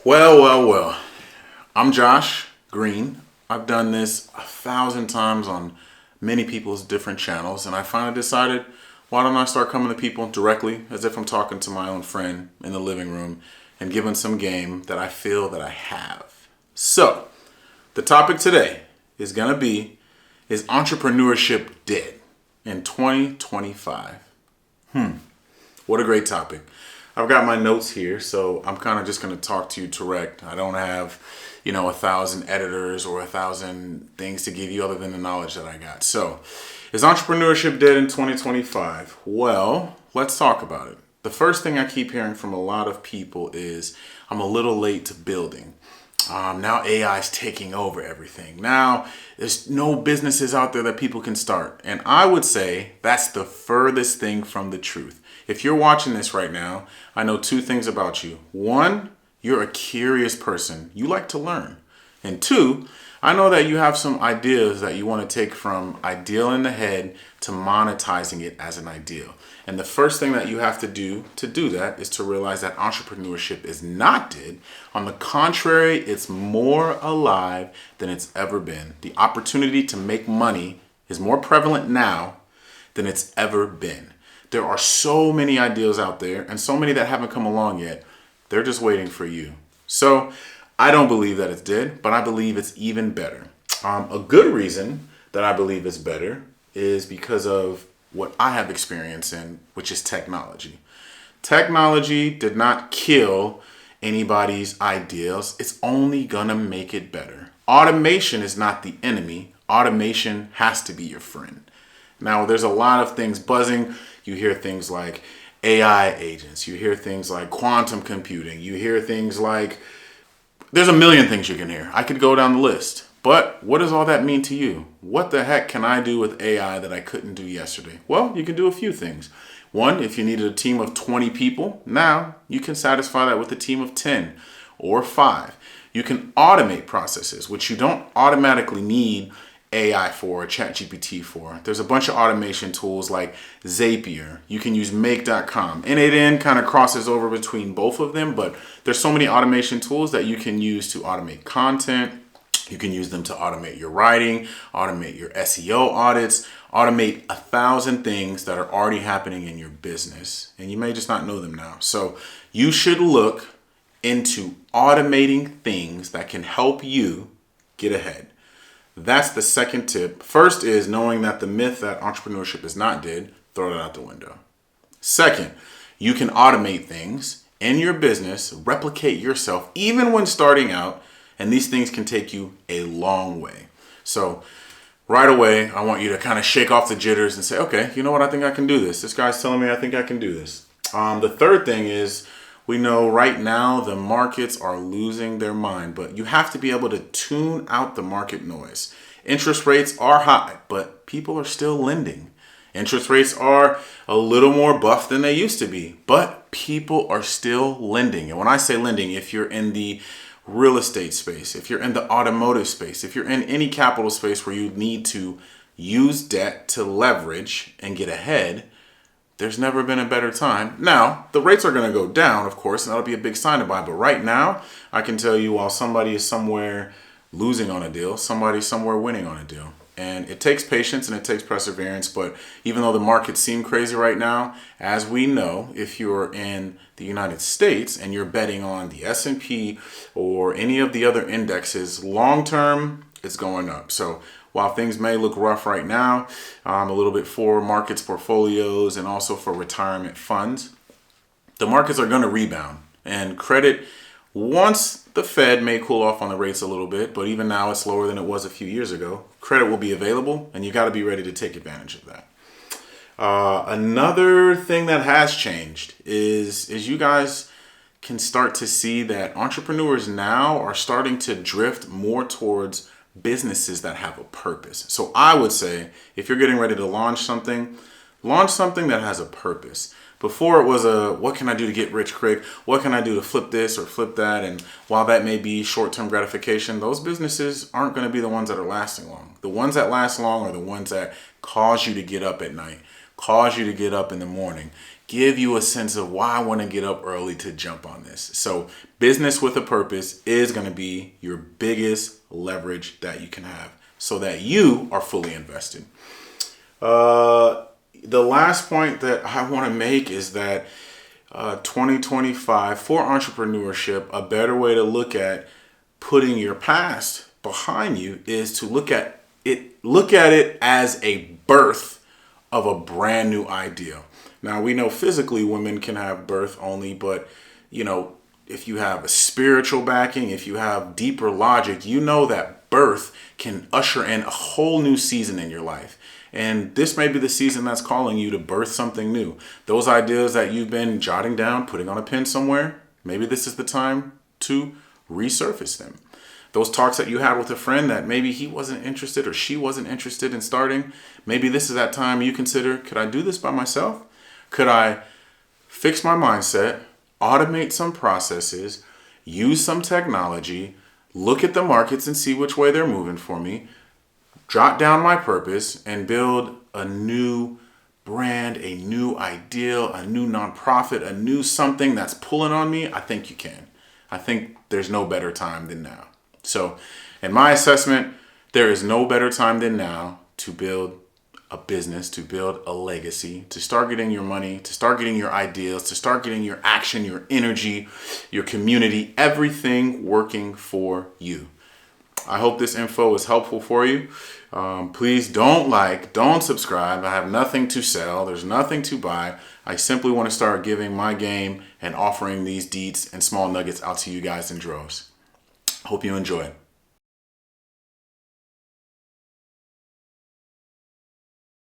Well. I'm Josh Green. I've done this 1,000 times on many people's different channels, and I finally decided, why don't I start coming to people directly as if I'm talking to my own friend in the living room and giving some game that I feel that I have. So, the topic today is going to be, is entrepreneurship dead in 2025? What a great topic. I've got my notes here, so I'm kind of just going to talk to you direct. I don't have, 1,000 editors or 1,000 things to give you other than the knowledge that I got. So, is entrepreneurship dead in 2025? Well, let's talk about it. The first thing I keep hearing from a lot of people is, I'm a little late to building. Now AI is taking over everything. Now there's no businesses out there that people can start. And I would say that's the furthest thing from the truth. If you're watching this right now, I know two things about you. One, you're a curious person. You like to learn. And two, I know that you have some ideas that you want to take from ideal in the head to monetizing it as an ideal. And the first thing that you have to do that is to realize that entrepreneurship is not dead. On the contrary, it's more alive than it's ever been. The opportunity to make money is more prevalent now than it's ever been. There are so many ideas out there and so many that haven't come along yet. They're just waiting for you. So I don't believe that it's dead, but I believe it's even better. A good reason that I believe it's better is because of what I have experience in, which is technology. Technology did not kill anybody's ideals. It's only gonna make it better. Automation is not the enemy. Automation has to be your friend. Now, there's a lot of things buzzing. You hear things like AI agents. You hear things like quantum computing. You hear things like, there's a million things you can hear. I could go down the list. But what does all that mean to you? What the heck can I do with AI that I couldn't do yesterday? Well, you can do a few things. One, if you needed a team of 20 people, now you can satisfy that with a team of 10 or 5. You can automate processes, which you don't automatically need AI for or ChatGPT for. There's a bunch of automation tools like Zapier. You can use make.com. N8N kind of crosses over between both of them, but there's so many automation tools that you can use to automate content. You can use them to automate your writing, automate your SEO audits, automate 1,000 things that are already happening in your business. And you may just not know them now. So you should look into automating things that can help you get ahead. That's the second tip. First is knowing that the myth that entrepreneurship is not dead, throw that out the window. Second, you can automate things in your business, replicate yourself, even when starting out, and these things can take you a long way. So right away, I want you to kind of shake off the jitters and say, okay, you know what? I think I can do this. This guy's telling me I think I can do this. The third thing is, we know right now the markets are losing their mind, but you have to be able to tune out the market noise. Interest rates are high, but people are still lending. Interest rates are a little more buff than they used to be, but people are still lending. And when I say lending, if you're in the real estate space, if you're in the automotive space, if you're in any capital space where you need to use debt to leverage and get ahead, there's never been a better time. Now, the rates are going to go down, of course, and that'll be a big sign to buy. But right now, I can tell you while somebody is somewhere losing on a deal, somebody's somewhere winning on a deal. And it takes patience and it takes perseverance. But even though the markets seem crazy right now, as we know, if you're in the United States and you're betting on the S&P or any of the other indexes, long term, it's going up. So while things may look rough right now, a little bit for markets, portfolios, and also for retirement funds, the markets are going to rebound. And credit, once the Fed may cool off on the rates a little bit, but even now it's lower than it was a few years ago, credit will be available, and you got to be ready to take advantage of that. Another thing that has changed is you guys can start to see that entrepreneurs now are starting to drift more towards businesses that have a purpose. So I would say if you're getting ready to launch something that has a purpose. Before it was what can I do to get rich quick? What can I do to flip this or flip that? And while that may be short-term gratification, those businesses aren't going to be the ones that are lasting long. The ones that last long are the ones that cause you to get up at night, cause you to get up in the morning, give you a sense of why I want to get up early to jump on this. So business with a purpose is going to be your biggest leverage that you can have so that you are fully invested. The last point that I want to make is that 2025 for entrepreneurship, a better way to look at putting your past behind you is to look at it as a birth of a brand new idea. Now, we know physically women can have birth only, but if you have a spiritual backing, if you have deeper logic, you know that birth can usher in a whole new season in your life. And this may be the season that's calling you to birth something new. Those ideas that you've been jotting down, putting on a pen somewhere, maybe this is the time to resurface them. Those talks that you had with a friend that maybe he wasn't interested or she wasn't interested in starting, maybe this is that time you consider, could I do this by myself? Could I fix my mindset, automate some processes, use some technology, look at the markets and see which way they're moving for me, jot down my purpose, and build a new brand, a new ideal, a new nonprofit, a new something that's pulling on me? I think you can. I think there's no better time than now. So in my assessment, there is no better time than now to build a business, to build a legacy, to start getting your money, to start getting your ideas, to start getting your action, your energy, your community, everything working for you. I hope this info is helpful for you. Please don't subscribe. I have nothing to sell. There's nothing to buy. I simply want to start giving my game and offering these deeds and small nuggets out to you guys in droves. Hope you enjoy it.